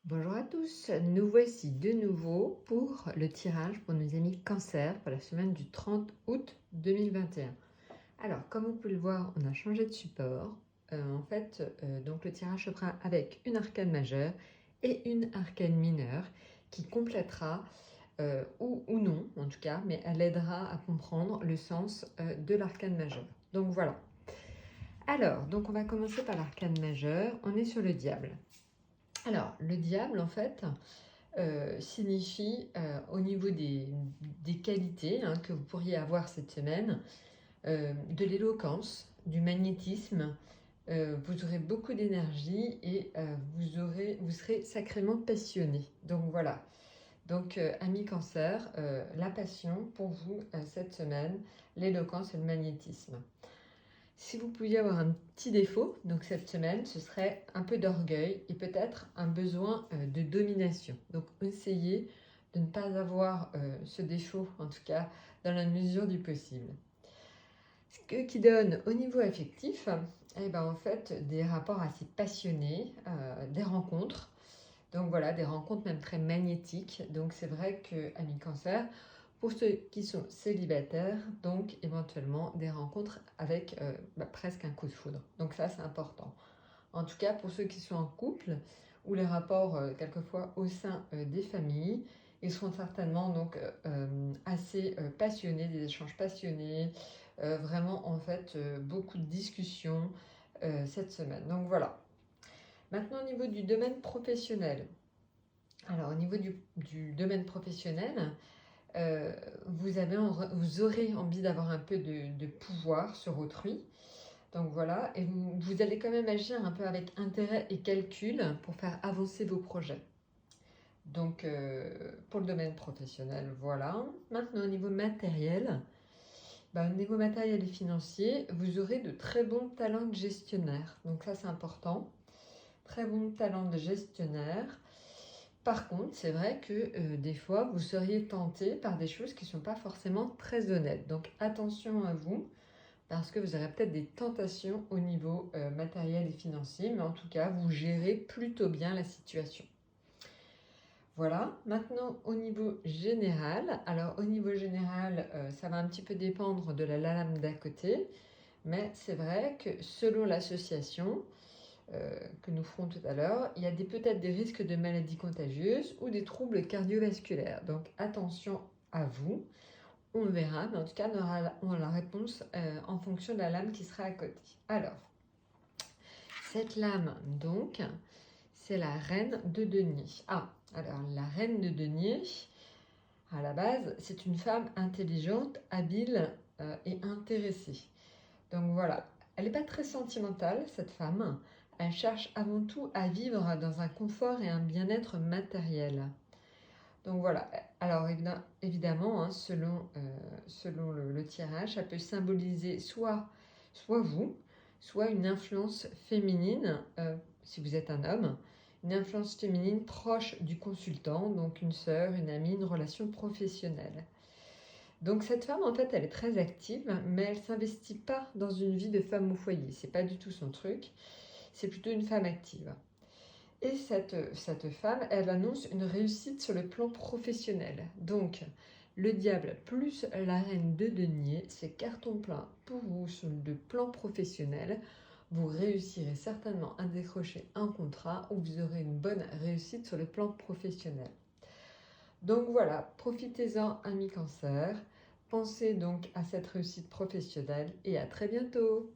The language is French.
Bonjour à tous, nous voici de nouveau pour le tirage pour nos amis Cancer pour la semaine du 30 août 2021. Alors, comme vous pouvez le voir, on a changé de support. Donc le tirage se fera avec une arcane majeure et une arcane mineure qui complétera, ou non en tout cas, mais elle aidera à comprendre le sens de l'arcane majeure. Donc voilà. Alors, donc on va commencer par l'arcane majeure. On est sur le diable. Alors, le diable, en fait, signifie au niveau des qualités que vous pourriez avoir cette semaine, de l'éloquence, du magnétisme, vous aurez beaucoup d'énergie et vous serez sacrément passionné. Donc voilà. Donc, amis cancer, la passion pour vous cette semaine, l'éloquence et le magnétisme. Si vous pouviez avoir un petit défaut, donc cette semaine, ce serait un peu d'orgueil et peut-être un besoin de domination. Donc essayez de ne pas avoir ce défaut, en tout cas dans la mesure du possible. Ce qui donne au niveau affectif, eh ben, en fait, des rapports assez passionnés, des rencontres. Donc voilà, des rencontres même très magnétiques. Donc c'est vrai que, amis cancer, pour ceux qui sont célibataires, donc éventuellement des rencontres avec presque un coup de foudre. Donc ça, c'est important. En tout cas, pour ceux qui sont en couple ou les rapports quelquefois au sein des familles, ils seront certainement donc assez passionnés, des échanges passionnés, vraiment en fait beaucoup de discussions cette semaine. Donc voilà. Maintenant au niveau du domaine professionnel. Alors au niveau du domaine professionnel, vous aurez envie d'avoir un peu de pouvoir sur autrui. Donc voilà, et vous allez quand même agir un peu avec intérêt et calcul pour faire avancer vos projets. Donc pour le domaine professionnel, voilà. Maintenant au niveau matériel, au niveau matériel et financier, vous aurez de très bons talents de gestionnaire. Donc ça c'est important. Très bons talents de gestionnaire. Par contre, c'est vrai que des fois, vous seriez tenté par des choses qui ne sont pas forcément très honnêtes. Donc attention à vous, parce que vous aurez peut-être des tentations au niveau matériel et financier, mais en tout cas, vous gérez plutôt bien la situation. Voilà, maintenant au niveau général. Alors au niveau général, ça va un petit peu dépendre de la lame d'à côté, mais c'est vrai que selon l'association, que nous ferons tout à l'heure, il y a peut-être des risques de maladies contagieuses ou des troubles cardiovasculaires. Donc attention à vous, on verra, mais en tout cas on aura la réponse en fonction de la lame qui sera à côté. Alors, cette lame donc, c'est la reine de denier. Ah, alors la reine de denier, à la base, c'est une femme intelligente, habile et intéressée. Donc voilà, elle n'est pas très sentimentale, cette femme. Elle cherche avant tout à vivre dans un confort et un bien-être matériel. Donc voilà, alors évidemment, selon le tirage, ça peut symboliser soit vous, soit une influence féminine, si vous êtes un homme, une influence féminine proche du consultant, donc une sœur, une amie, une relation professionnelle. Donc cette femme, en fait, elle est très active, mais elle ne s'investit pas dans une vie de femme au foyer. C'est pas du tout son truc. C'est plutôt une femme active. Et cette femme, elle annonce une réussite sur le plan professionnel. Donc, le diable plus la reine de denier, c'est carton plein pour vous sur le plan professionnel. Vous réussirez certainement à décrocher un contrat où vous aurez une bonne réussite sur le plan professionnel. Donc voilà, profitez-en, amis cancer. Pensez donc à cette réussite professionnelle et à très bientôt.